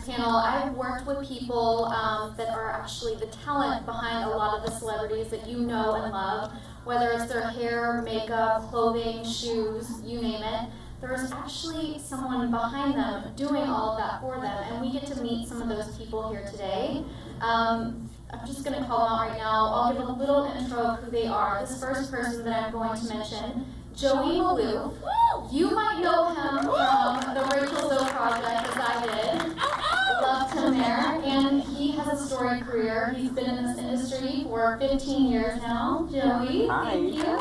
panel, I've worked with people that are actually the talent behind a lot of the celebrities that you know and love, whether it's their hair, makeup, clothing, shoes, you name it. There's actually someone behind them doing all of that for them, and we get to meet some of those people here today. I'm just going to call them out right now. I'll give a little intro of who they are. This first person that I'm going to mention, Joey Maalouf. You might know him from the Rachel Zoe Project, as I did. Loved him there, and he has a storied career. He's been in this industry for 15 years now. Joey, thank you.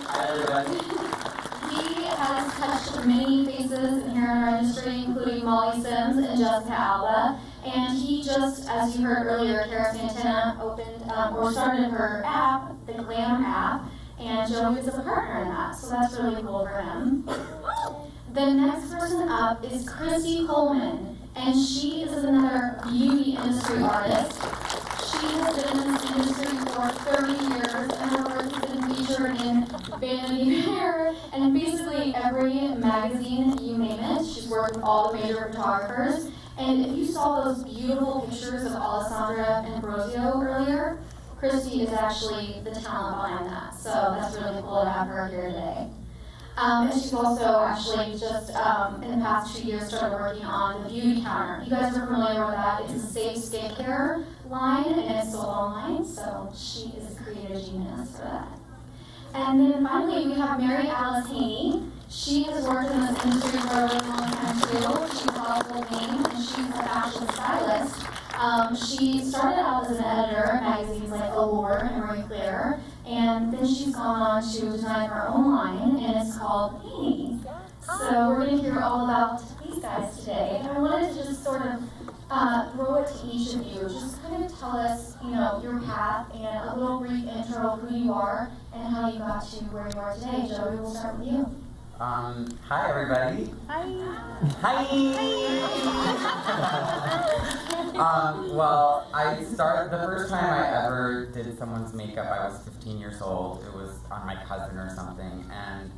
Hi, everybody. He has touched many faces here in our industry, including Molly Sims and Jessica Alba. And he just, as you heard earlier, Cara Santana opened or started her app, the Glam app, and Joey is a partner in that, so that's really cool for him. The next person up is Christy Coleman, and she is another beauty industry artist. She has been in this industry for 30 years, and her work has been featured in Vanity Fair and basically every magazine, you name it. She's worked with all the major photographers. And if you saw those beautiful pictures of Alessandra and Brosio earlier, Christy is actually the talent behind that. So that's really cool to have her here today. And she's also actually just in the past 2 years started working on the Beauty Counter. You guys are familiar with that. It's a safe skincare line and it's sold online. So she is a creative genius for that. And then finally we have Mary Alice Haney. She has worked in this industry for a really long time too. She's a household name and she's a fashion stylist. She started out as an editor at magazines like Allure and Marie Claire, and then she's gone on to design her own line, and it's called Haney. So we're going to hear all about these guys today. And I wanted to just sort of throw it to each of you. Just kind of tell us, your path and a little brief intro of who you are and how you got to where you are today. Joey, we'll start with you. Hi everybody. Hi. Hi. Well, the first time I ever did someone's makeup, I was 15 years old. It was on my cousin or something, and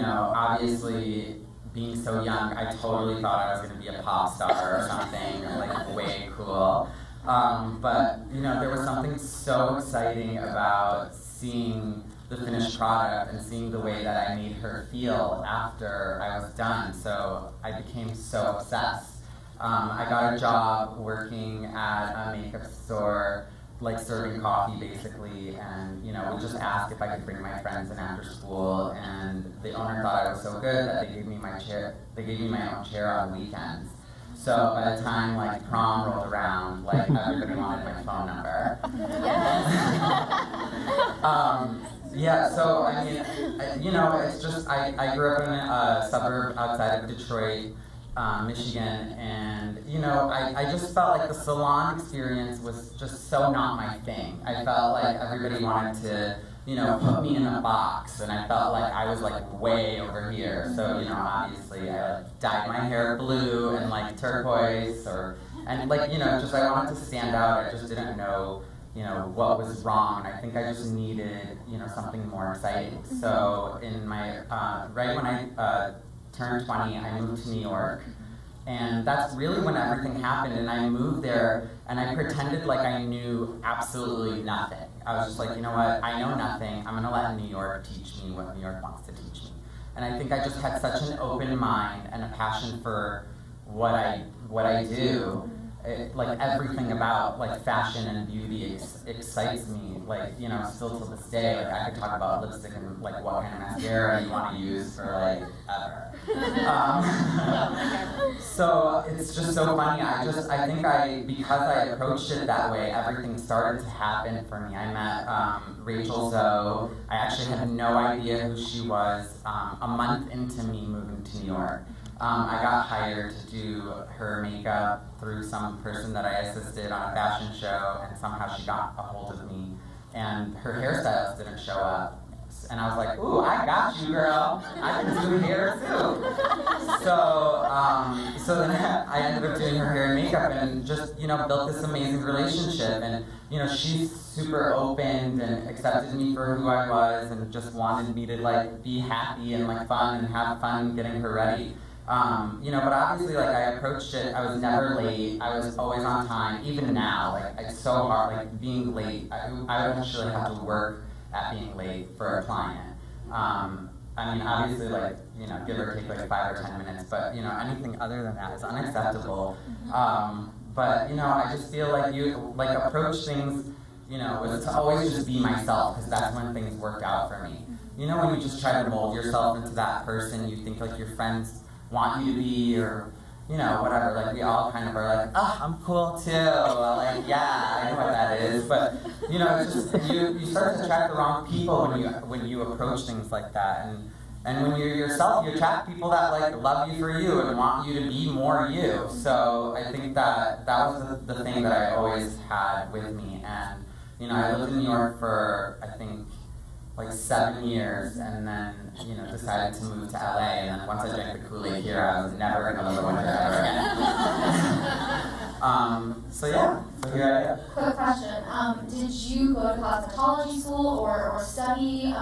obviously being so young, I totally thought I was going to be a pop star or something, like way cool. But there was something so exciting about seeing the finished product and seeing the way that I made her feel after I was done. So I became so obsessed. I got a job working at a makeup store, like serving coffee basically, and would just ask if I could bring my friends in after school, and the owner thought I was so good that they gave me my chair. They gave me my own chair on weekends. So by the time like prom rolled around, like everybody wanted my phone number. Yes. Yeah, so I mean, it's just, I grew up in a suburb outside of Detroit, Michigan, and I just felt like the salon experience was just so not my thing. I felt like everybody wanted to, put me in a box, and I felt like I was like way over here. So, obviously I dyed my hair blue and like turquoise, and just I wanted to stand out. I just didn't know what was wrong, and I think I just needed, something more exciting. So in my, right when I turned 20, I moved to New York, and that's really when everything happened, and I moved there, and I pretended like I knew absolutely nothing. I was just like, you know what, I know nothing, I'm gonna let New York teach me what New York wants to teach me. And I think I just had such an open mind and a passion for what I do. Like everything about like fashion and beauty excites me, like still to this day. Like I could talk about lipstick and like what kind of mascara you want to use for like ever. So it's just so funny. I think because I approached it that way, everything started to happen for me. I met Rachel Zoe. I actually had no idea who she was a month into me moving to New York. I got hired to do her makeup through some person that I assisted on a fashion show, and somehow she got a hold of me, and her hairstylist didn't show up. And I was like, ooh, I got you, girl. I can do hair too. So then I ended up doing her hair and makeup, and just, built this amazing relationship. And, she's super open and accepted me for who I was, and just wanted me to like be happy and like fun and have fun getting her ready. You know, but obviously, like, I approached it, I was never late, I was always on time, even now, like, it's so hard, like, being late, I would actually have to work at being late for a client. I mean, obviously, like, you know, give or take, like, 5 or 10 minutes, but, you know, anything other than that is unacceptable. But, you know, I just feel like you, like, approach things, you know, was to always just be myself, because that's when things work out for me. You know, when you just try to mold yourself into that person you think, like, your friends want you to be, or, you know, whatever, like, we all kind of are like, oh, I'm cool too, like, yeah, I know what that is, but, you know, it's just, you start to attract the wrong people when you approach things like that, and when you're yourself, you attract people that, like, love you for you and want you to be more you. So I think that was the thing that I always had with me. And, you know, I lived in New York for, I think, like 7 years, and then, you know, decided to move to LA, and then once I drank the Kool-Aid here, I was never going to live in winter ever again. So yeah, so here I am. Quick question, did you go to cosmetology school or study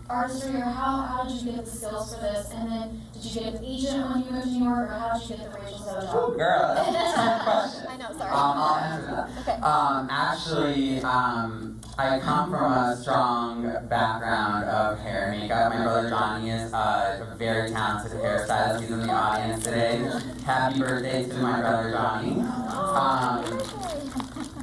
artistry, or how did you get the skills for this? And then, did you get an agent when you moved to New York, or how did you get the Rachel Zoe job? Oh, girl, that's a tough question. I know, sorry. I'll answer that. Okay. Actually, I come from a strong background of hair and makeup. My brother Johnny is a very talented hairstylist. He's in the audience today. Happy birthday to my brother Johnny.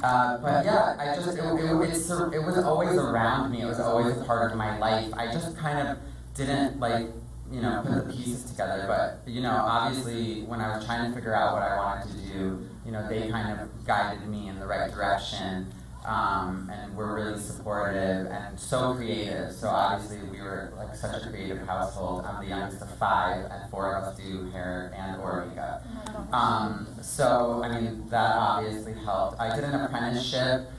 But yeah, it was always around me. It was always a part of my life. I just kind of didn't, like, you know, put the pieces together. But, you know, obviously when I was trying to figure out what I wanted to do, you know, they kind of guided me in the right direction. And were really supportive and so creative. So obviously we were, like, such a creative household. I'm the youngest of 5, and 4 of us do hair and or makeup. So I mean, that obviously helped. I did an apprenticeship.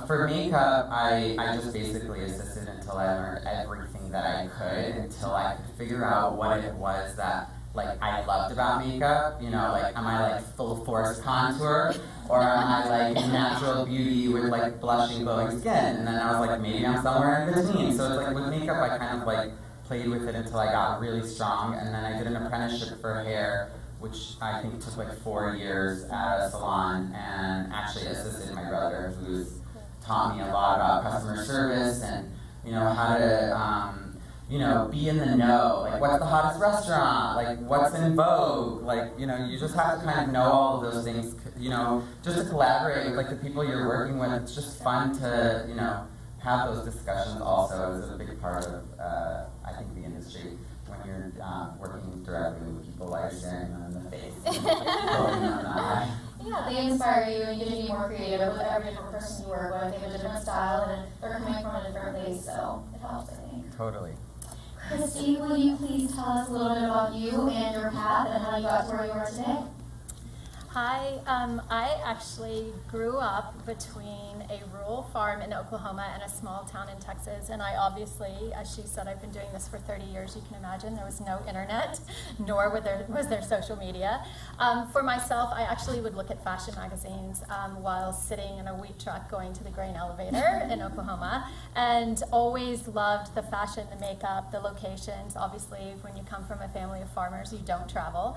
For makeup, I just basically assisted until I learned everything that I could, until I could figure out what it was that, like, I loved about makeup. You know, like, am I, like, full force contour, or am I, like, natural beauty with, like, blushing, glowing skin? And then I was like, maybe I'm somewhere in between. So it's like, with makeup, I kind of, like, played with it until I got really strong, and then I did an apprenticeship for hair, which I think took, like, 4 years at a salon, and actually assisted my brother, who's taught me a lot about customer service and, you know, how to, you know, be in the know, like, what's the hottest restaurant, like, what's in vogue, like, you know, you just have to kind of know all of those things, you know, just to collaborate with, like, the people you're working with. It's just fun to, you know, have those discussions also is a big part of, I think, the industry, when you're working directly with people, like staring them in the face. Yeah, they inspire you and you can be more creative with every different person you work with. They have a different style and they're coming from a different place, so it helps, I think. Totally. Christy, will you please tell us a little bit about you and your path and how you got to where you are today? Hi, I actually grew up between a rural farm in Oklahoma and a small town in Texas, and I obviously, as she said, I've been doing this for 30 years. You can imagine there was no internet, nor was there social media. For myself, I actually would look at fashion magazines while sitting in a wheat truck going to the grain elevator in Oklahoma, and always loved the fashion, the makeup, the locations. Obviously, when you come from a family of farmers, you don't travel.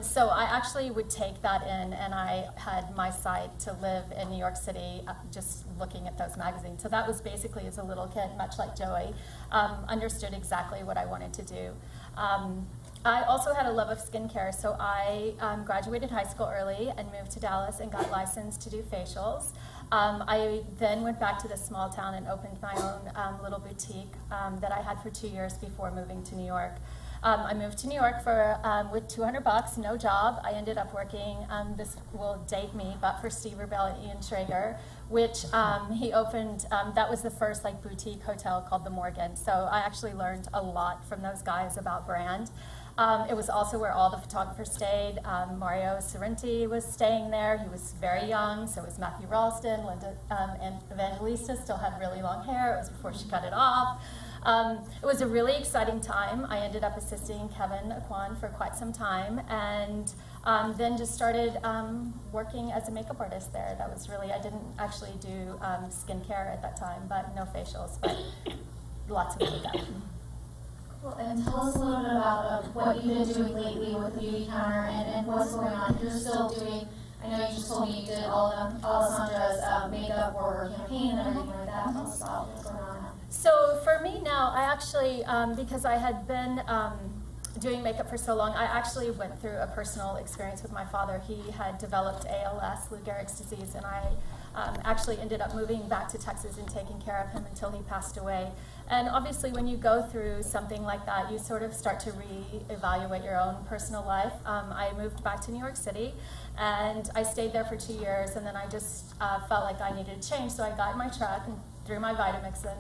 So I actually would take that in, and I had my sight to live in New York City just looking at those magazines. So that was basically, as a little kid, much like Joey, understood exactly what I wanted to do. I also had a love of skincare, so I graduated high school early and moved to Dallas and got licensed to do facials. I then went back to this small town and opened my own little boutique that I had for 2 years before moving to New York. I moved to New York with $200, no job. I ended up working, this will date me, but for Steve Rubel and Ian Schrager, which he opened, that was the first, like, boutique hotel called the Morgan. So I actually learned a lot from those guys about brand. It was also where all the photographers stayed. Mario Sorrenti was staying there. He was very young, so was Matthew Ralston. Linda and Evangelista still had really long hair. It was before she cut it off. It was a really exciting time. I ended up assisting Kevin Aquan for quite some time, and then just started working as a makeup artist there. That was really, I didn't actually do skincare at that time, but no facials, but lots of makeup. Well, and tell us a little bit about what you've been doing lately with the Beauty Counter and what's going on. You're still doing, I know you just told me you did all of Alessandra's makeup or campaign and everything like that. Tell us about what's going on now. So for me now, I actually, because I had been doing makeup for so long, I actually went through a personal experience with my father. He had developed ALS, Lou Gehrig's disease, and I actually ended up moving back to Texas and taking care of him until he passed away. And obviously when you go through something like that, you sort of start to reevaluate your own personal life. I moved back to New York City, and I stayed there for 2 years, and then I just felt like I needed to change, so I got in my truck and threw my Vitamixer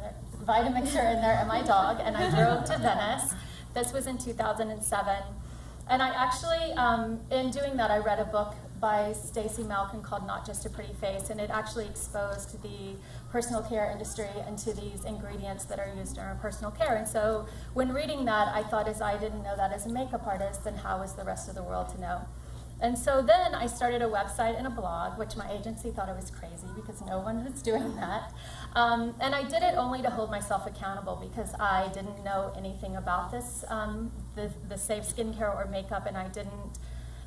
in there and my dog, and I drove to Venice. This was in 2007. And I actually, in doing that, I read a book by Stacey Malkin called Not Just a Pretty Face, and it actually exposed the personal care industry into these ingredients that are used in our personal care. And so when reading that, I thought, as I didn't know that as a makeup artist, then how is the rest of the world to know? And so then I started a website and a blog, which my agency thought I was crazy because no one was doing that. And I did it only to hold myself accountable because I didn't know anything about this, the safe skincare or makeup, and I didn't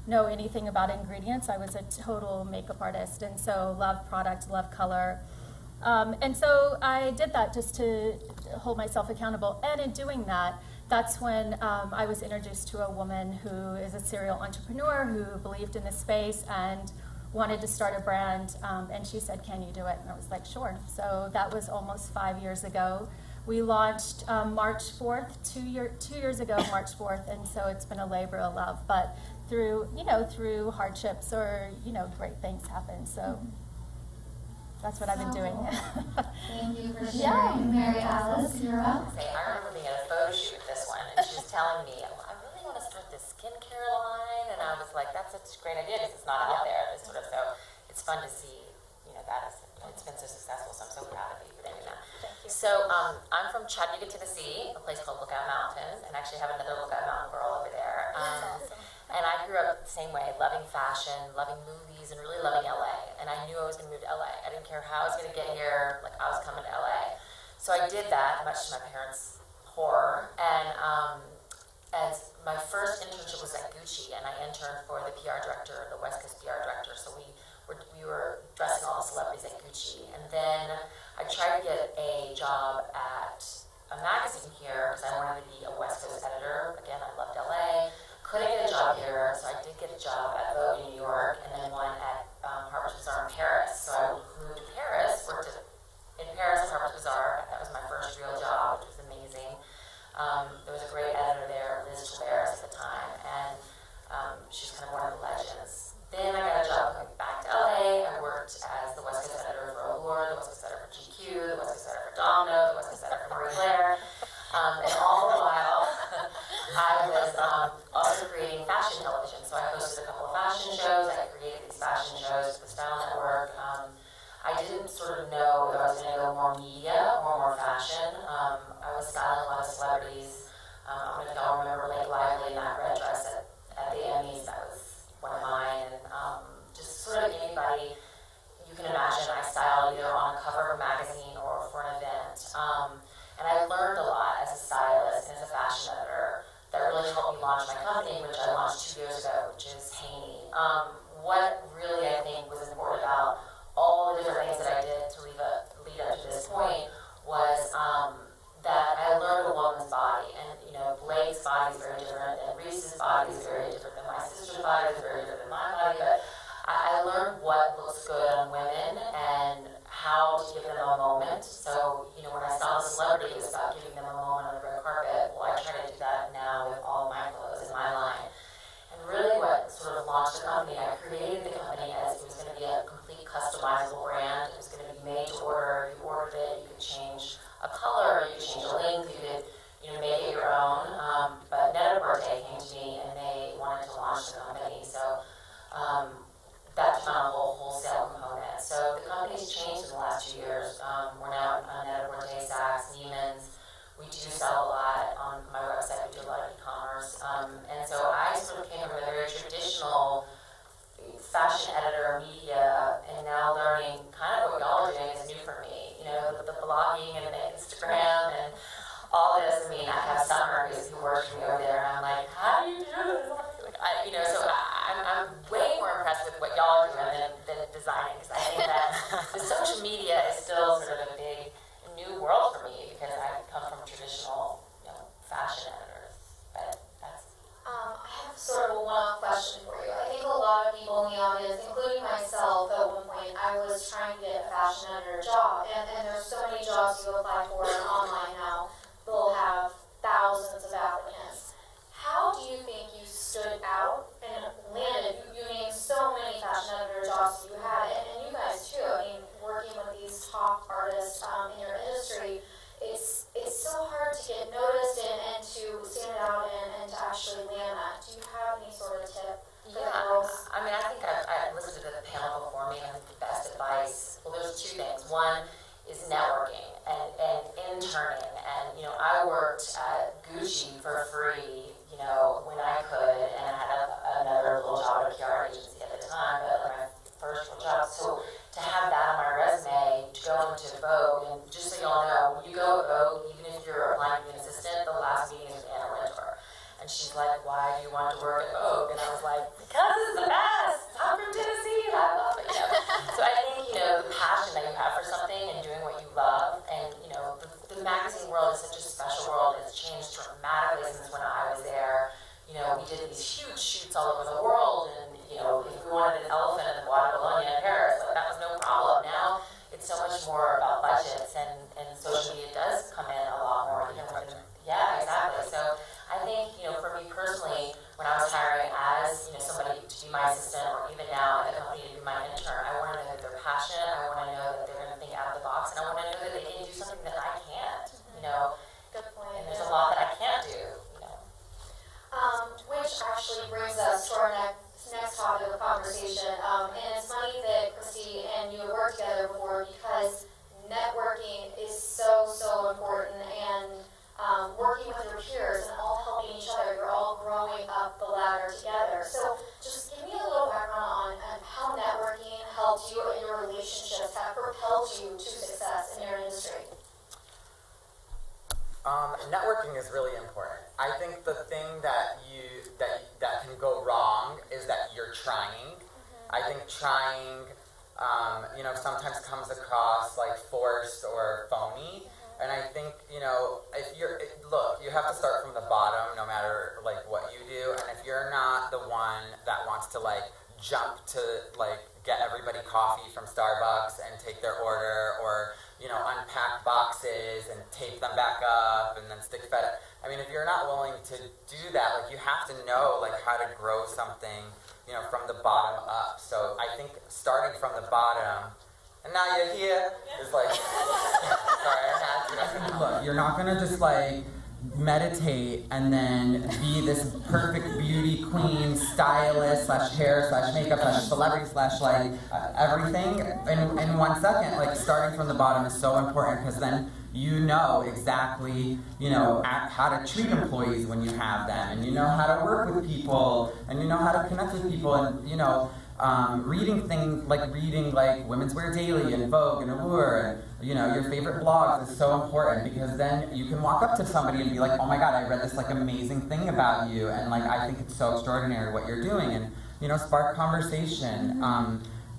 know anything about ingredients. I was a total makeup artist, and so love product, love color. And so I did that just to hold myself accountable. And in doing that, that's when I was introduced to a woman who is a serial entrepreneur who believed in this space and wanted to start a brand. And she said, "Can you do it?" And I was like, "Sure." So that was almost 5 years ago. We launched March 4th, 2 years ago, March 4th, and so it's been a labor of love. But through hardships or, great things happen. So that's what I've been doing. Thank you for sharing. Mary Alice, you're up. I remember being at a photo shoot with this one, and she was telling me, I really want to start this skincare line, and I was like, that's such a great idea because it's not out there. It's so it's fun to see, that it's been so successful, so I'm so proud of you for doing that. Thank you. So I'm from Chattanooga, Tennessee, a place called Lookout Mountain, and actually have another Lookout Mountain girl over there. And I grew up the same way, loving fashion, loving movies, and really loving LA. And I knew I was going to move to LA. I didn't care how I was going to get here, I was coming to LA. So I did that, much to my parents' horror. And as my first internship was at Gucci, and I interned for the PR director, the West Coast PR director. So we were dressing all the celebrities at Gucci. And then I tried to get a job at a magazine here because I wanted to be a West Coast editor. Again, I loved LA. Couldn't get a job here, so I did get a job at Vogue in New York, and then one at Harper's Bazaar in Paris. So I moved to Paris, worked in Paris at Harper's Bazaar. That was my first real job, which was amazing. There was a great editor there, Liz Tavares at the time, and she's kind of one of the legends. Then I got a job coming back to LA. I worked as the West Coast editor for Allure, the West Coast editor for GQ, the West Coast editor for Domino, the West Coast editor for Marie Claire. And all the while, I was also creating fashion television. So I hosted a couple of fashion shows. I created these fashion shows for the Style Network. I didn't sort of know if I was going to go more media or more fashion. I was styling a lot of celebrities. I don't know if y'all remember Blake Lively in that red dress at the Emmys. That was one of mine. And just sort of anybody you can imagine I styled either on a cover of a magazine or for an event. And I learned a lot as a stylist and as a fashion editor that really helped me launch my company, which I launched 2 years ago, which is Haney. What really I think was important about all the different things that I did to lead up to this point was that I learned a woman's body. And, Blake's body is very different than Reese's body is very different than my sister's body is very different than my body. But I learned what looks good on women and how to give them a moment. So, when I saw a celebrity, it was about giving them a moment on the red carpet. Well, I try to do that now with all my clothes in my line. And really what sort of launched the company, I created the company as it was going to be a complete customizable brand. It was going to be made to order. You ordered it, you could change a color, you could change a length, you could make it your own. But Net-a-Porter came to me and they wanted to launch the company. So that took on a whole wholesale component. So the company's changed in the last 2 years. We're now on Net-a-Porter, Saks, Neiman's. We do sell a lot on my website. We do a lot of e-commerce. And so I sort of came from a very traditional fashion editor, media, and now learning kind of what y'all are doing is new for me. The blogging and the Instagram and all this. I mean, I have Summer, who's for me over there, and I'm like, how do you do this? So I'm way more impressed with what y'all are doing than designing, because I think that the social media is still sort of a big new world for me, because I come from traditional, fashion editors. But that's. I have sort of a one-off question for you. I think a lot of people in the audience, including myself, at one point, I was trying to get a fashion editor job, and there's so many jobs you apply for online now. They'll have thousands of applicants. How do you think you stood out and landed? You named so many fashion editor jobs you had, and you guys too. I mean, working with these top artists in your industry, it's so hard to get noticed and to stand out and to actually land that. Do you have any sort of tip for the girls? I mean, I think I listened to the panel before me, and I think the best advice, well, there's two things. One is networking and interning, and I worked at Gucci for free, when I could, and I had another little job at a PR agency at the time, but my first real job. So to have that on my resume, to go into Vogue, and just so y'all know, when you go to Vogue, even if you're applying to be an assistant, the last meeting is with Anna Wintour. And she's like, why do you want to work at Vogue? And I was like, because it's the best. I'm from Tennessee, and I love it. So I think, the passion that you have for something and doing what you love, and, the magazine world is such a special world. It's changed dramatically since when I was there. We did these huge shoots all over the world, and, if we wanted an elephant in the Bois de Boulogne in Paris, that was no problem. Now, it's so much more about budgets, and social media does come in a lot more. Yeah, exactly. So I think, for me personally, when I was hiring as, somebody to be my assistant, or even now at a company to be my intern, I want to know that they're passionate, I want to know that they're going to think out of the box, and I want to know that they can do something that I can't, Good point. And there's a lot that I can't do, Which actually brings us to our next topic of conversation. And it's funny that Christy and you have worked together before, because networking is so important, and working with your peers and all helping each other. You're all growing up the ladder together. So just give me a little background on how networking helped you in your relationships, that propelled you to success in your industry. Networking is really important. I think the thing that can go wrong is that you're trying. I think trying, sometimes comes across like forced or phony. And I think, look, you have to start from the bottom no matter like what you do. And if you're not the one that wants to like jump to like get everybody coffee from Starbucks and take their order, or unpack boxes and tape them back up and then stick FedEx. I mean, if you're not willing to do that, like you have to know like how to grow something, from the bottom up. So I think starting from the bottom, and now you're here, is like, sorry, I had to. Look, you're not gonna just like meditate and then be this perfect beauty queen, stylist, /hair, /makeup, /celebrity, everything in 1 second. Like starting from the bottom is so important, because then you know exactly, how to treat employees when you have them, and you know how to work with people, and you know how to connect with people, and reading things like Women's Wear Daily and Vogue and Allure, and your favorite blogs is so important, because then you can walk up to somebody and be like, oh my god, I read this like amazing thing about you, and like I think it's so extraordinary what you're doing, and spark conversation.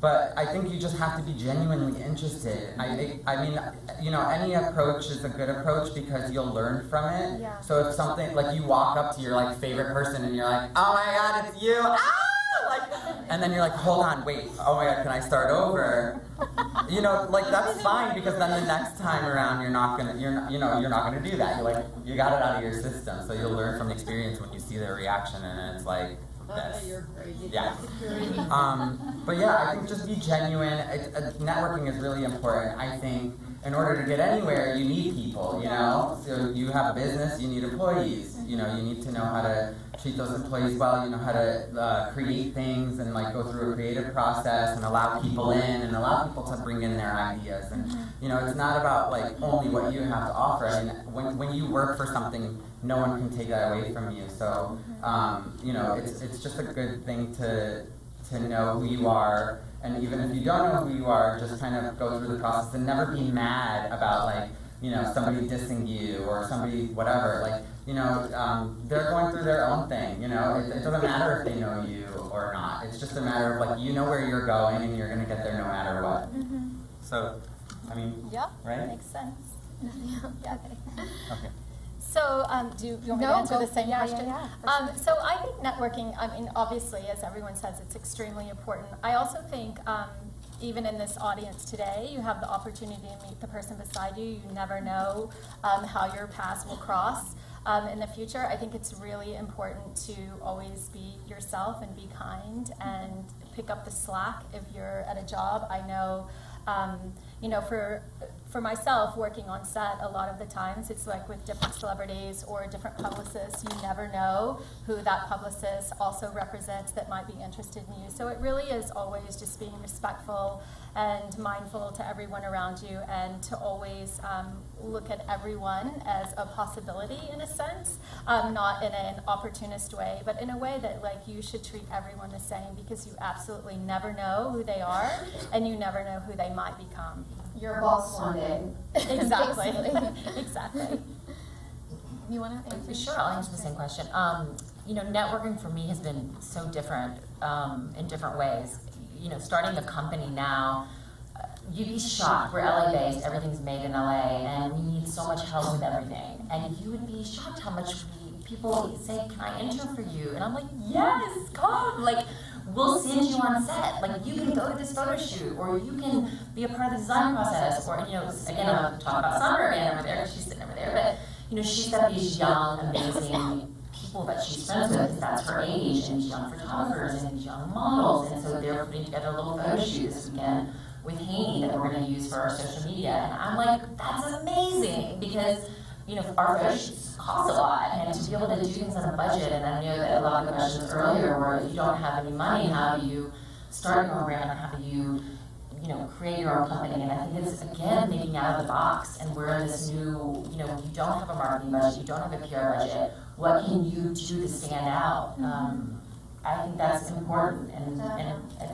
But I think you just have to be genuinely interested. I mean, any approach is a good approach because you'll learn from it. Yeah. So if something, like you walk up to your like favorite person and you're like, oh my god, it's you, and then you're like, hold on, wait, oh my god, can I start over? That's fine, because then the next time around you're not gonna do that. You got it out of your system, so you'll learn from experience when you see their reaction, and it's like, this. Yeah. But yeah, I think just be genuine. Networking is really important. I think in order to get anywhere, you need people, So you have a business, you need employees. You need to know how to treat those employees well. You know how to create things and like go through a creative process and allow people in and allow people to bring in their ideas. And it's not about like only what you have to offer. I mean, when you work for something, no one can take that away from you. So it's just a good thing to know who you are. And even if you don't know who you are, just kind of go through the process and never be mad about like, you know, somebody dissing you or somebody whatever, like, you know, they're going through their own thing, you know, it doesn't matter if they know you or not, it's just a matter of like, you know where you're going and you're going to get there no matter what. So, I mean, yeah, right? Makes sense. Yeah. Okay. So, do you want me to answer the same question? Yeah. So I think networking, I mean, obviously, as everyone says, it's extremely important. I also think, even in this audience today, you have the opportunity to meet the person beside you. You never know how your paths will cross in the future. I think it's really important to always be yourself and be kind and pick up the slack if you're at a job. I know, you know, for myself, working on set, a lot of the times it's like with different celebrities or different publicists, you never know who that publicist also represents that might be interested in you. So it really is always just being respectful and mindful to everyone around you, and to always look at everyone as a possibility in a sense, not in an opportunist way, but in a way that like you should treat everyone the same, because you absolutely never know who they are and you never know who they might become. Your boss one day. Exactly. Exactly. You want to answer? Sure, I'll answer the same question. You know, networking for me has been so different in different ways. You know, starting a company now, you'd be shocked. We're LA-based, everything's made in LA, and we need so much help with everything. And you would be shocked how much people say, "Can I intern for you?" And I'm like, "Yes, come!" Like, we'll send you on set. Like, you can go to this photo shoot, or you can be a part of the design process, or, you know, again, I'm going to talk about Summer again over there, she's sitting over there, but, you know, she's got these young, amazing people that she's friends with, because that's her age, and young photographers, and young models, and so they're putting together a little photo shoot this weekend with Haney that we're going to use for our social media, and I'm like, that's amazing, because, you know, our photo shoots cost a lot, and to be able to do things on a budget, and I know that a lot of the questions earlier were, you don't have any money, how do you start your own brand, or how do you know, create your own company? And I think it's, again, thinking out of the box, and we're in this new, you know, you don't have a marketing budget, you don't have a PR budget, what can you do to stand out? I think that's important, and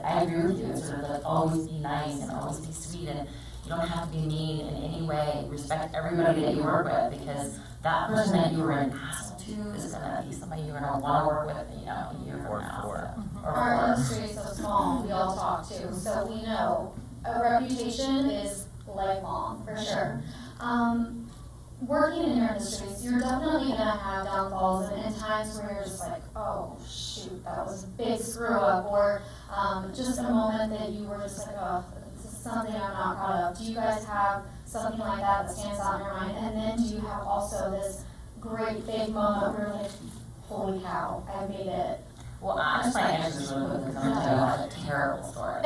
I agree with you, it's sort of like always be nice and always be sweet, and you don't have to be mean in any way, respect everybody that you work with, because that person that you were an asshole to is going to be somebody you're going to want to work with, you know, a year from now. So. Our industry is so small, we all talk too, so we know a reputation is lifelong, for sure. Working in your industries, you're definitely going to have downfalls and times where you're just like, oh shoot, that was a big screw up, or just a moment that you were just like, oh, this is something I'm not proud of. Do you guys have something like that that stands out in your mind? And then do you have also this great big moment where you're like, holy cow, I made it? Well, I just my answer is really quick, because I'm going to tell you a terrible story.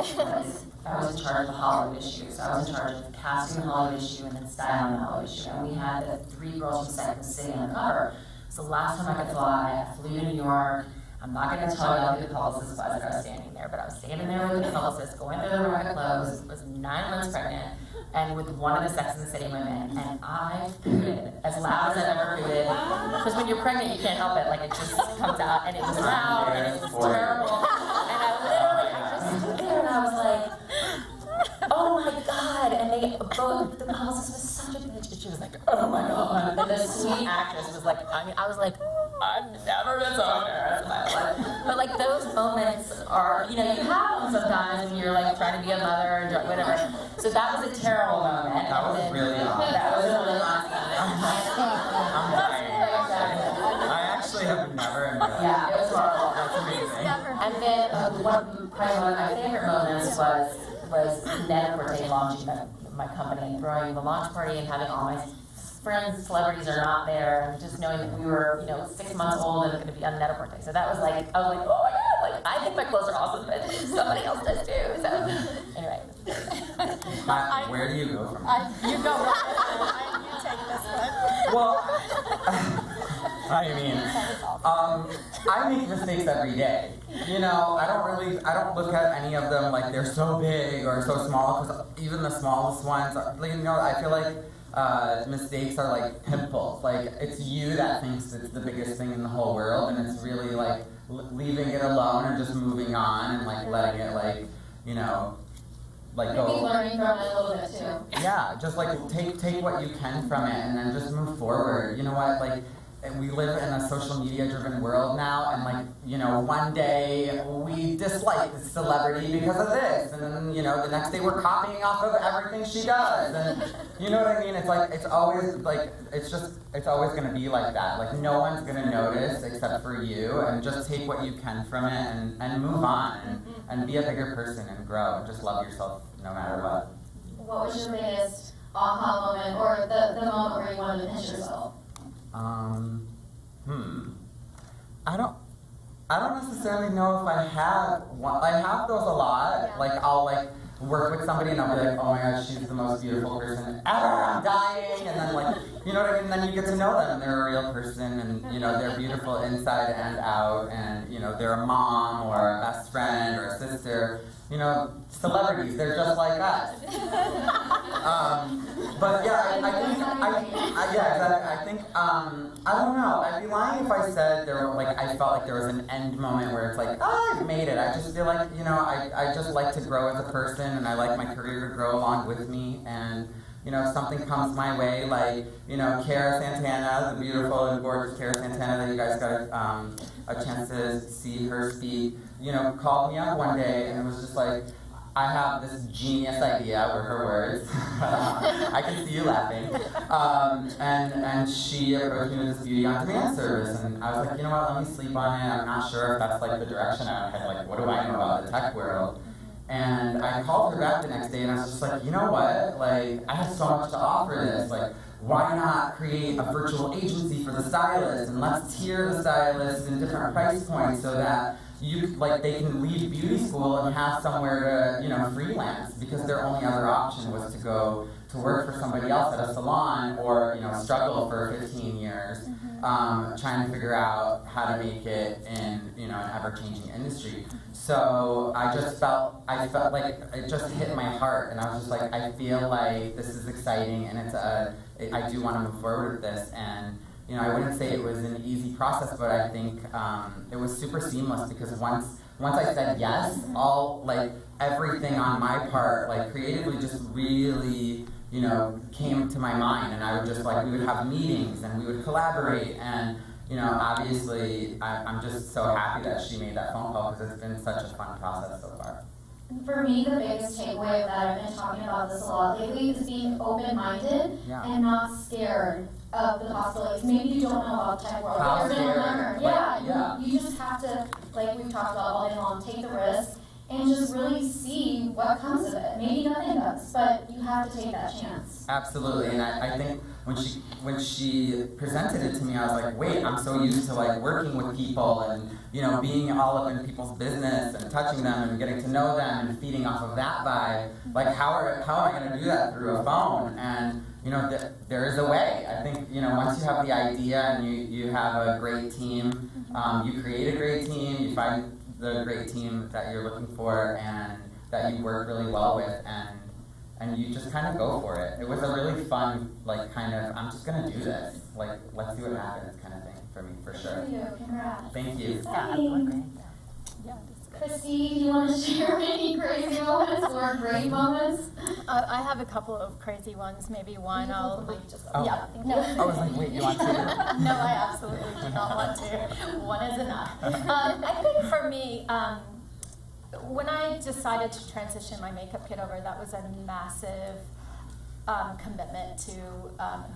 I was in charge of the Hollywood issue, so I was in charge of casting the Hollywood issue and then styling the Hollywood issue. And we had the 3 girls from Second City on the cover. So last time I could fly, I flew to New York. I'm not going to tell you who the publicist was that I was standing there, but I was standing there with the publicist, going through the right clothes, was 9 months pregnant, and with one of the Sex and the City women, and I hooted as loud as I've ever hooted. Because when you're pregnant, you can't help it, like it just comes out, and it was loud, and it was terrible. And I just stood there, and I was like, oh my God, and they both, the publicist was such a bitch, and she was like, oh my God, and the sweet actress was like, I mean, I was like, I've never been so embarrassed in my life. But like those moments are, you know, you have them sometimes when you're like trying to be a mother or whatever. So that was a terrible moment. That was really awesome. That was really awesome. I actually have never embarrassed. Yeah, it was horrible. That's amazing. And then probably one of my favorite moments was Net-a-Porter launching my company, throwing the launch party and having all my friends, celebrities are not there, and just knowing that we were, you know, 6 months old and going to be on Net-a-Porter. So that was like, I was like, oh my God, like I think my clothes are awesome, but somebody else does too. So anyway. Where do you go from? You go with it. You take this one. Well, I mean, I make mistakes every day. You know, I don't look at any of them like they're so big or so small, because even the smallest ones, like, you know, I feel like mistakes are like pimples. Like, it's you that thinks it's the biggest thing in the whole world, and it's really like leaving it alone and just moving on and like letting it, like, you know, like Maybe go. learning from it a little bit too. Yeah, just like take what you can from it and then just move forward. You know what, like we live in a social media driven world now, and like, you know, one day we dislike this celebrity because of this, and then, you know, the next day we're copying off of everything she does, and you know what I mean? It's like, it's always like, it's always gonna be like that. Like no one's gonna notice except for you, and just take what you can from it and move on and be a bigger person and grow and just love yourself no matter what. What was your biggest aha moment, or the moment where you wanted to pinch yourself? I don't necessarily know if I have one. I have those a lot. Yeah. Like I'll like work with somebody and I'll be like, oh my gosh, she's the most beautiful person ever. I'm dying, and then like, you know what I mean? Then you get to know them. They're a real person, and you know they're beautiful inside and out, and you know they're a mom or a best friend or a sister. You know, celebrities, they're just like us. But yeah, I think, I don't know. I'd be lying if I said there were, like, I felt like there was an end moment where it's like, oh, I've made it. I just feel like, you know, I just like to grow as a person, and I like my career to grow along with me, and, you know, if something comes my way, like, you know, Cara Santana, the beautiful and gorgeous Cara Santana that you guys got a chance to see her speak, you know, called me up one day, and it was just like, I have this genius idea, were her words. I can see you laughing. And she approached me with this beauty on demand service, and I was like, you know what, let me sleep on it. I'm not sure if that's like the direction I had. Like, what do I know about the tech world? And I called her back the next day, and I was just like, you know what? Like, I have so much to offer this. Like, why not create a virtual agency for the stylists, and let's tier the stylists in different price points so that they can leave beauty school and have somewhere to, you know, freelance, because their only other option was to go to work for somebody else at a salon, or, you know, struggle for 15 years trying to figure out how to make it in, you know, an ever-changing industry. So I felt like it just hit my heart, and I was just like, I feel like this is exciting, and I do want to move forward with this. And you know, I wouldn't say it was an easy process, but I think it was super seamless, because once I said yes, everything on my part, like creatively, just really, you know, came to my mind, and I would just we would have meetings and we would collaborate, and you know, obviously, I'm just so happy that she made that phone call, because it's been such a fun process so far. For me, the biggest takeaway of that, I've been talking about this a lot lately, is being open-minded and not scared of the possibilities. Maybe you don't know about the tech world, but you're going to learn. Yeah, you just have to, like we've talked about all day long, take the risk and just really see what comes of it. Maybe nothing does, but you have to take that chance. Absolutely, and I think when she presented it to me, I was like, wait, I'm so used to like working with people and, you know, being all up in people's business and touching them and getting to know them and feeding off of that vibe. Like, how am I going to do that through a phone? And you know, there is a way. I think, you know, once you have the idea and you have a great team, you create a great team, you find the great team that you're looking for and that you work really well with, and you just kind of go for it. It was a really fun, like, kind of, I'm just going to do this. Like, let's see what happens kind of thing for me, for sure. Thank you. Congrats. Thank you. Yeah, Christy, do you want to share any crazy moments or great moments? I have a couple of crazy ones. Maybe one I'll. Yeah. No. I was like, wait, you want to? No, I absolutely do not want to. One is enough. I think for me, when I decided to transition my makeup kit over, that was a massive commitment to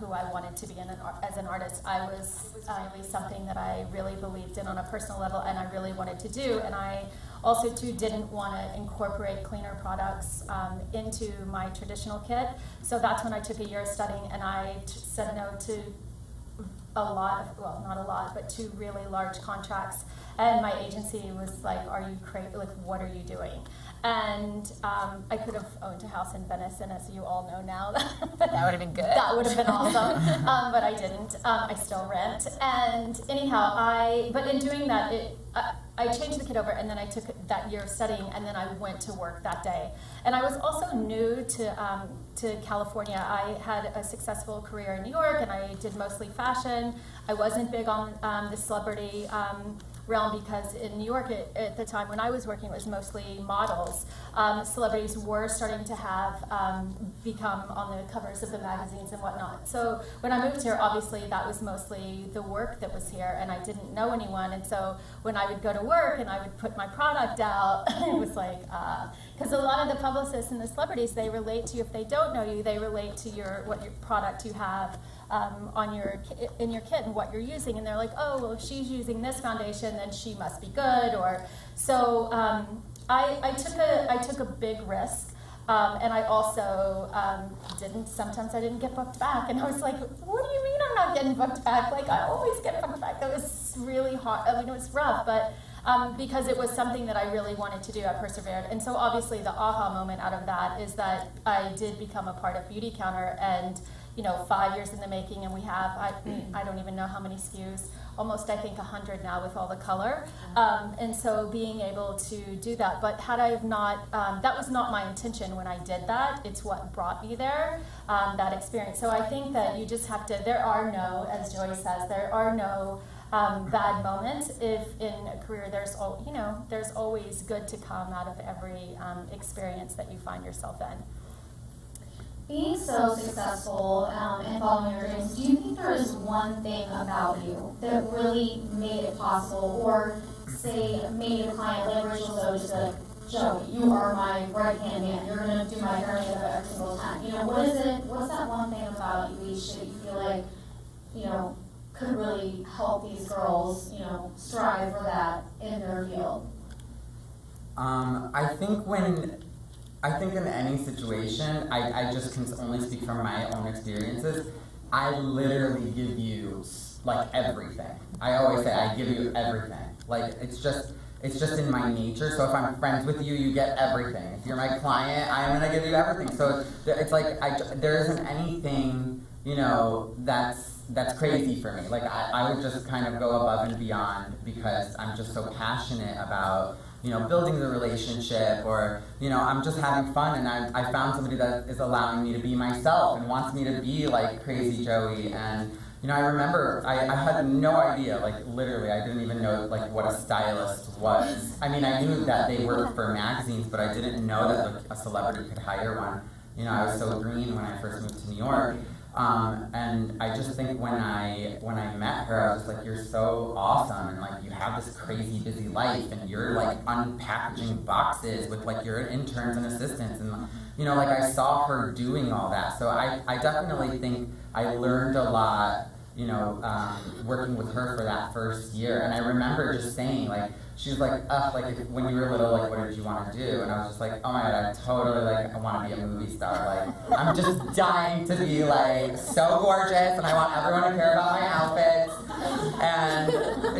who I wanted to be as an artist. It was really something that I really believed in on a personal level, and I really wanted to do. And I also too didn't want to incorporate cleaner products into my traditional kit. So that's when I took a year of studying, and I said no to a lot of, well, not a lot, but 2 really large contracts. And my agency was like, "Are you crazy? Like, what are you doing?" And I could have owned a house in Venice, and as you all know now, that would have been good. That would have been awesome, but I didn't. I still rent. And anyhow, but in doing that, I changed the kit over, and then I took that year of studying, and then I went to work that day. And I was also new to California. I had a successful career in New York, and I did mostly fashion. I wasn't big on the celebrity realm, because in New York at the time when I was working, it was mostly models. Celebrities were starting to have become on the covers of the magazines and whatnot. So when I moved here, obviously that was mostly the work that was here, and I didn't know anyone. And so when I would go to work and I would put my product out, it was like, because a lot of the publicists and the celebrities, they relate to you. If they don't know you, they relate to what your product you have in your kit and what you're using, and they're like, oh, well, if she's using this foundation, then she must be good. Or so I took a big risk, and I also sometimes I didn't get booked back, and I was like, what do you mean I'm not getting booked back? Like, I always get booked back. That was really hard. I mean, it was rough, but because it was something that I really wanted to do, I persevered. And so obviously the aha moment out of that is that I did become a part of Beauty Counter, and 5 years in the making, and we have, I don't even know how many SKUs, almost I think 100 now with all the color. And so being able to do that, but had I have not, that was not my intention when I did that. It's what brought me there, that experience. So I think that you just have to, there are no, as Joy says, there are no bad moments. If in a career there's always good to come out of every experience that you find yourself in. Being so successful and following your dreams, do you think there is one thing about you that really made it possible, or say made a client like Rachel Zoe said, Joe, you are my right-hand man, you're going to do my hair makeup every single time. What's that one thing about you each that you feel like, could really help these girls, strive for that in their field? I think in any situation, I just can only speak from my own experiences. I literally give you like everything. I always say I give you everything. Like it's just in my nature. So if I'm friends with you, you get everything. If you're my client, I'm gonna give you everything. So it's like there isn't anything that's crazy for me. Like I would just kind of go above and beyond because I'm just so passionate about building the relationship, or, I'm just having fun, and I found somebody that is allowing me to be myself and wants me to be like crazy Joey. And, I remember I had no idea, like literally, I didn't even know like what a stylist was. I mean, I knew that they worked for magazines, but I didn't know that like, a celebrity could hire one. I was so green when I first moved to New York. And I just think when I met her, I was just like, you're so awesome, and like you have this crazy busy life, and you're like unpackaging boxes with like your interns and assistants, and like I saw her doing all that. So I definitely think I learned a lot, working with her for that first year. And I remember just saying like, she was like, when you were little, like, what did you want to do? And I was just like, oh my God, I totally, like, I want to be a movie star. Like, I'm just dying to be, like, so gorgeous, and I want everyone to care about my outfits. And,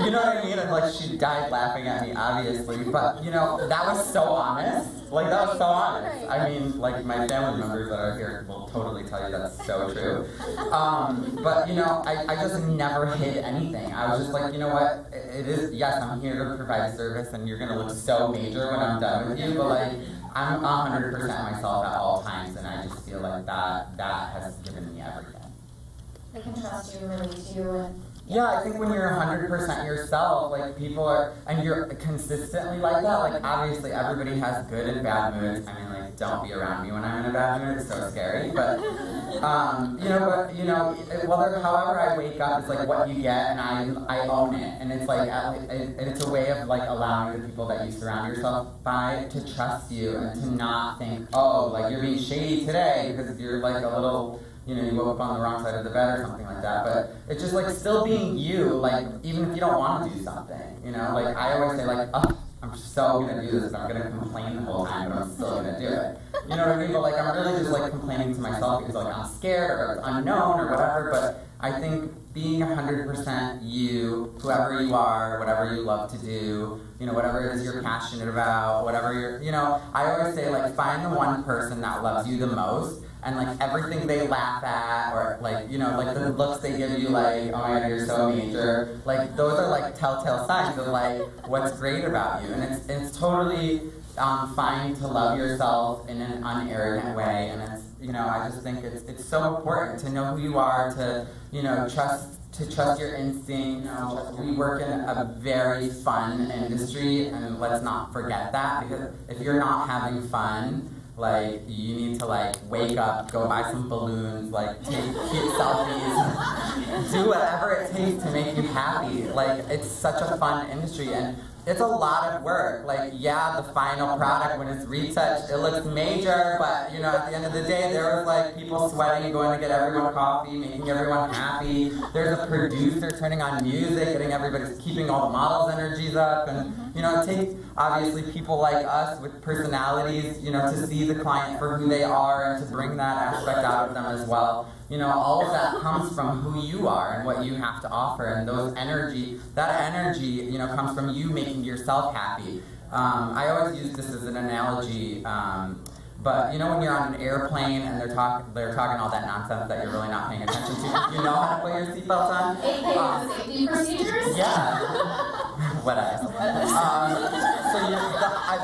you know what I mean? And, like, she died laughing at me, obviously. But, that was so honest. Like, that was so honest. I mean, like, my family members that are here will totally tell you that's so true. But, I just never hid anything. I was just like, you know what? It is, yes, I'm here to provide service, and you're going to look so major when I'm done with you, but, like, I'm 100% myself at all times, and I just feel like that has given me everything. They can trust you really, too. Yeah, I think when you're 100% yourself, like people are, and you're consistently like that, like obviously everybody has good and bad moods. I mean, like, don't be around me when I'm in a bad mood, it's so scary. But, however I wake up, it's like what you get, and I own it. And it's like, it's a way of like allowing the people that you surround yourself by to trust you and to not think, oh, like you're being shady today because you're like a little, you woke up on the wrong side of the bed or something like that. But it's just like still being you, like even if you don't want to do something, like I always say like, oh, I'm so gonna do this, and I'm gonna complain the whole time, but I'm still gonna do it. You know what I mean? But like I'm really just like complaining to myself because like I'm scared or it's unknown or whatever. But I think being 100% you, whoever you are, whatever you love to do, whatever it is you're passionate about, whatever you're, I always say like find the one person that loves you the most. And like everything they laugh at, or like, like the looks they give you, like, oh my God, you're so major. Like those are like telltale signs of like what's great about you. And it's totally fine to love yourself in an unarrogant way. And it's, I just think it's so important to know who you are, to, trust to trust your instinct. You know, we work in a very fun industry, and let's not forget that, because if you're not having fun, like, you need to, like, wake up, go buy some balloons, like, take cute selfies, do whatever it takes to make you happy. Like, it's such a fun industry, and it's a lot of work. Like, yeah, the final product, when it's retouched, it looks major, but, you know, at the end of the day, there was, like, people sweating, going to get everyone coffee, making everyone happy. There's a producer turning on music, getting everybody, keeping all the models' energies up, and, you know, it takes, obviously, people like us with personalities, you know, to see the client for who they are and to bring that aspect out of them as well. You know, all of that comes from who you are and what you have to offer, and that energy, you know, comes from you making yourself happy. I always use this as an analogy, but you know, when you're on an airplane and they're talking all that nonsense that you're really not paying attention to, you know how to put your seatbelt on? Safety procedures? Yeah. Whatever. So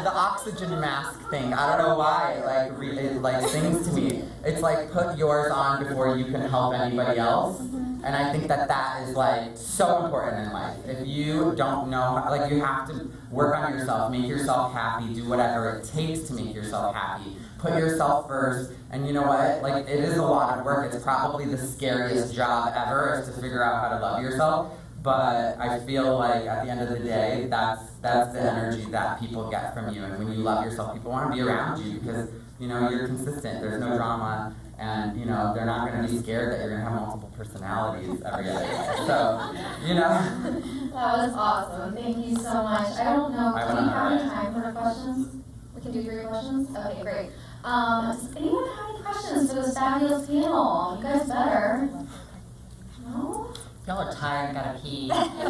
the oxygen mask thing, I don't know why, it like sings to me. It's like, put yours on before you can help anybody else. And I think that is like so important in life. If you don't know, like, you have to work on yourself, make yourself happy, do whatever it takes to make yourself happy. Put yourself first, and you know what, like, it is a lot of work. It's probably the scariest job ever, is to figure out how to love yourself. But I feel like at the end of the day, that's the energy that people get from you. And when you love yourself, people want to be around you because, you know, you're consistent. There's no drama, and, you know, they're not going to be scared that you're going to have multiple personalities every other day. So, you know. That was awesome. Thank you so much. I don't know, do we have any time for questions? We can do 3 questions? Okay, great. Does anyone have any questions for this fabulous panel? You guys better. No? Y'all are tired, gotta pee. There's two.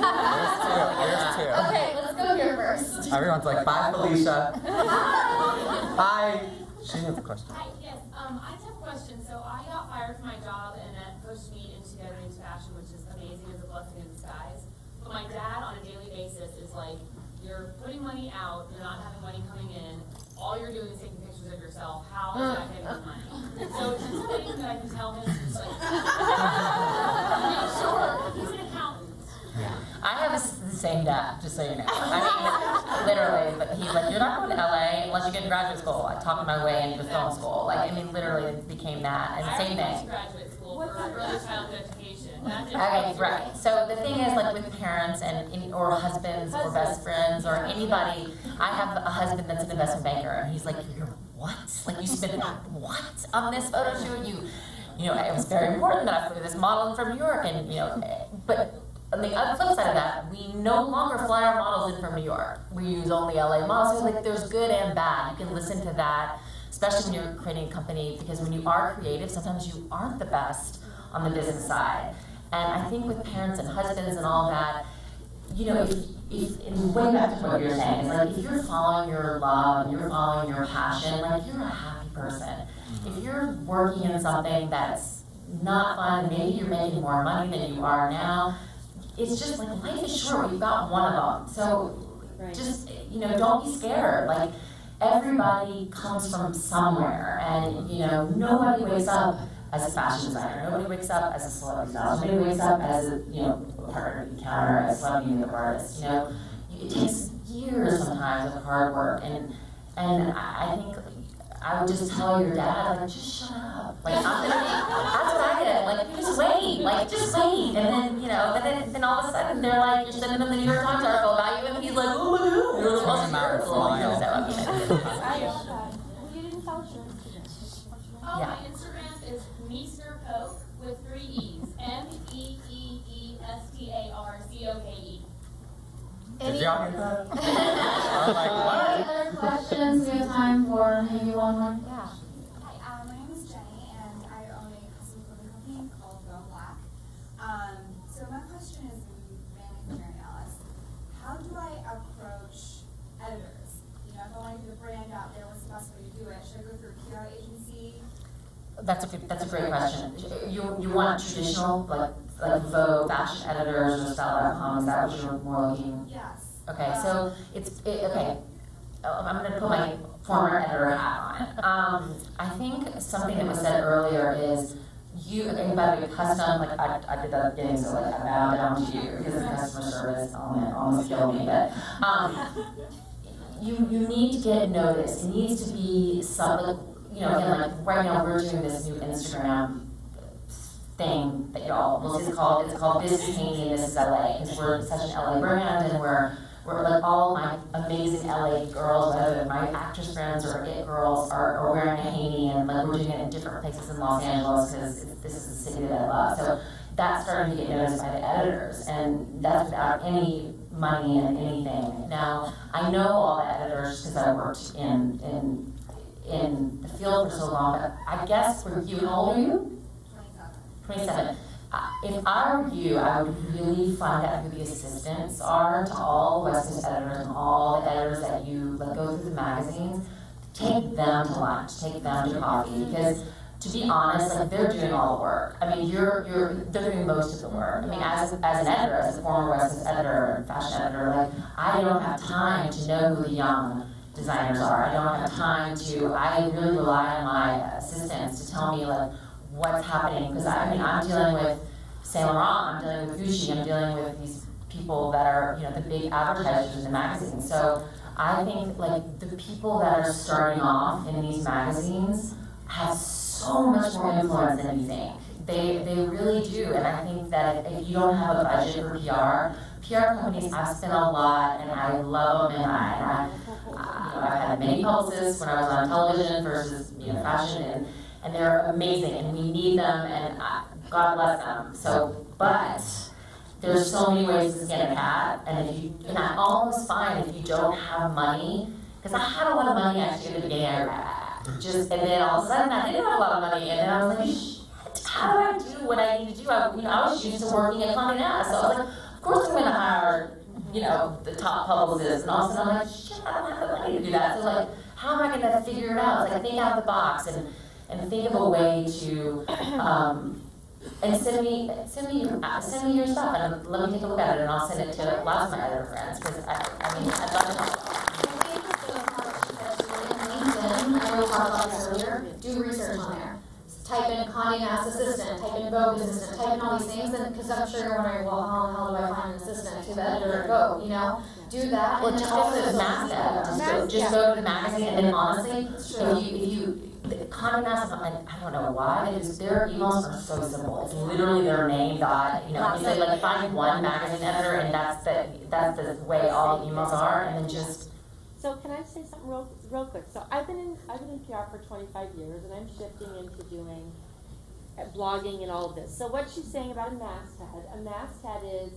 Okay, let's go here first. Everyone's like, bye, Felicia. Hi. She has a question. Hi, yes. I just have a question. So I got fired from my job, and that pushed me into getting into fashion, which is amazing. It's a blessing in disguise. But my dad, on a daily basis, is like, you're putting money out, you're not having money coming in, all you're doing is taking pictures of yourself. How is that getting you money? So just something that I can tell him, just like, make sure. He's an accountant. I have the same dad, just so you know. I mean, literally, but he's like, you're not going to LA unless you get to graduate school. I talked my way into film school. Like, I mean, literally, it became that. And same I thing. graduate school for early childhood education. Okay, right. So the thing is, like, with parents or husbands or best friends or anybody, I have a husband that's an investment banker, and he's like, you're what? Like, you spent what on this photo shoot? You know, it was very important that I flew this model in from New York, and, you know, but on the flip side of that, we no longer fly our models in from New York. We use only LA models. So, like, there's good and bad. You can listen to that, especially when you're creating a company, because when you are creative, sometimes you aren't the best on the business side. And I think with parents and husbands and all that, you know, if way back to what you're saying, it's like, if you're following your love, you're following your passion, like, you're a happy person. If you're working in something that's not fun, maybe you're making more money than you are now, it's just like, life is short, you've got one of them. So just, you know, don't be scared. Like, everybody comes from somewhere, and, you know, nobody wakes up as a fashion designer, nobody wakes up as a celebrity stylist, nobody wakes up as a, you know, partner at the counter, as a celebrity makeup artist. You know, it takes years sometimes of hard work, and I think I would just tell your dad, like, just shut up. Like, I'm gonna be, that's what I did. Like, you just wait. Like, just wait. And then, you know, then all of a sudden they're like, you're sending them the New York Times article about you, and he's like, oh my God. You're like, oh, my Instagram is Meester Coke with 3 E's. MEEEESTARCOKE. Did y'all hear that? Any other questions? We have time for maybe one more. Yeah. Hi, my name is Jenny, and I own a custom clothing company called Go Black. So my question is mainly for Mary Alice. How do I approach editors? You know, if I want to get a brand out there, what's the best way to do it? Should I go through a PR agency? That's a great question. You want traditional, like Vogue fashion editors or style.com, is that what you're more looking? Yes. Okay, so okay. I'm going to put my former editor hat on. I think something that was said earlier is and by the way, custom, like I did that thing, so like I bow down to you because the customer service, oh man, almost killed me, but you need to get noticed. It needs to be some, like, again, like right now we're doing this new Instagram thing that y'all, it's called This is Haney and This is LA, because we're such an LA brand, and we're like all my amazing LA girls, whether my actress friends or it girls, are wearing a Haney, and like we're doing it in different places in Los Angeles because this is the city that I love. So that's starting to get noticed by the editors, and that's without any money and anything. Now, I know all the editors because I worked in the field for so long, but I guess for you, how old are you? 27. If I were you, I would really find out who the assistants are to all West Coast editors and all the editors that you like go through the magazines. Take them to lunch, take them to coffee, because to be honest, like they're doing all the work. I mean, they're doing most of the work. I mean, as an editor, as a former West Coast editor and fashion editor, like I don't have time to know who the young designers are. I don't have time to. I really rely on my assistants to tell me like what's happening, because I mean I'm dealing with Saint Laurent, I'm dealing with Gucci, I'm dealing with these people that are the big advertisers in the magazine. So I think like the people that are starting off in these magazines have so much more influence than you think. They really do, and I think that if you don't have a budget for PR companies have spent a lot, and I love them, and I've had many publicists when I was on television versus fashion, and they're amazing, and we need them, and God bless them. So, but there's so many ways to skin a cat, and I'm almost fine if you don't have money, because I had a lot of money actually at the beginning. And then all of a sudden I didn't have a lot of money, and then I was like, shit, how do I do what I need to do? I was used to working at Condé Nast, so I was like, of course I'm going to hire, the top publicists, and all of a sudden I'm like, shit, I don't have the money to do that. So like, how am I going to figure it out? It's like, think out of the box and think of a way to, and send me your stuff, and let me take a look at it, and I'll send it to lots of my other friends, because I mean, I'd love to help. I know we talked about this earlier, do research on there. Type in Condé Nast assistant, type in Vogue assistant, type in all these things, because I'm sure you're wondering, well, how the hell do I find an assistant to the editor at Vogue, Do that. Well, just go to the magazine. Just go to the magazine, and then honestly, if you Condé Nast, I don't know why, their emails are so simple. It's literally their name dot, you say like find one magazine editor, and that's the way all the emails are, and then just. So can I say something real quick? So I've been in PR for 25 years, and I'm shifting into doing blogging and all of this. So what she's saying about a masthead is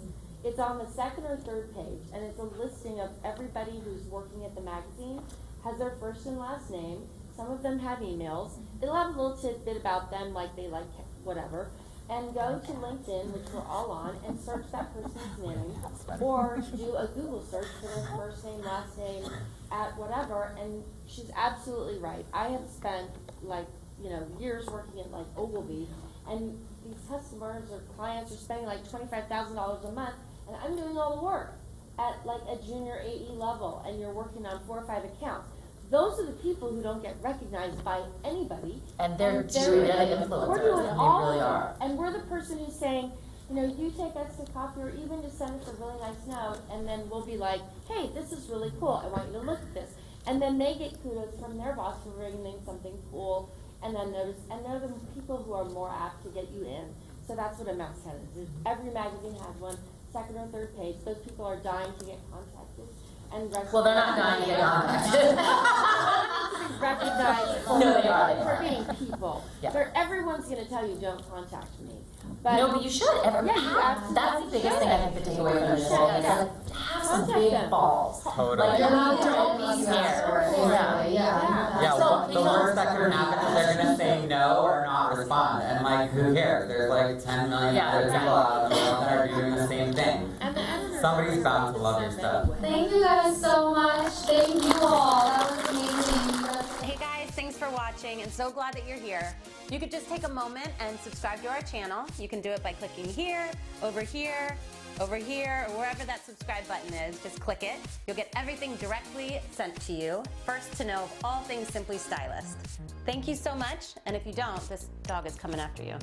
it's on the second or third page, and it's a listing of everybody who's working at the magazine, has their first and last name. Some of them have emails. It'll have a little tidbit about them, like they like whatever. And go to LinkedIn, which we're all on, and search that person's name, or do a Google search for their first name, last name, at whatever. And she's absolutely right. I have spent years working at Ogilvy, and these customers or clients are spending $25,000 a month, and I'm doing all the work at a junior AE level, and you're working on 4 or 5 accounts. Those are the people who don't get recognized by anybody. And they're influencers, we're doing and all they really of it. are. And we're the person who's saying, you take us to coffee, or even just send us a really nice note, and then we'll be like, hey, this is really cool. I want you to look at this. And then they get kudos from their boss for bringing something cool, and then notice, and they're the people who are more apt to get you in. So that's what a masthead is. Every magazine has one, second or third page. Those people are dying to get contacted. Well, they're not dying to get contacted. Recognized No, they are. For being people. Yeah. Everyone's going to tell you, don't contact me. No, but you should. That's the biggest thing I think to take away from this whole thing. Have some big balls. Totally. Don't be scared. Yeah, the worst that could happen is they're going to say no or not respond. And who cares? There's 10 million other people out there that are doing the same thing. Somebody's bound to love your stuff. Thank you guys so much. Thank you all. That was amazing. Hey guys, thanks for watching. watching and so glad that you're here. You could just take a moment and subscribe to our channel. You can do it by clicking here, over here, over here, or wherever that subscribe button is. Just click it. You'll get everything directly sent to you, first to know of all things Simply Stylist. Thank you so much, and if you don't, this dog is coming after you.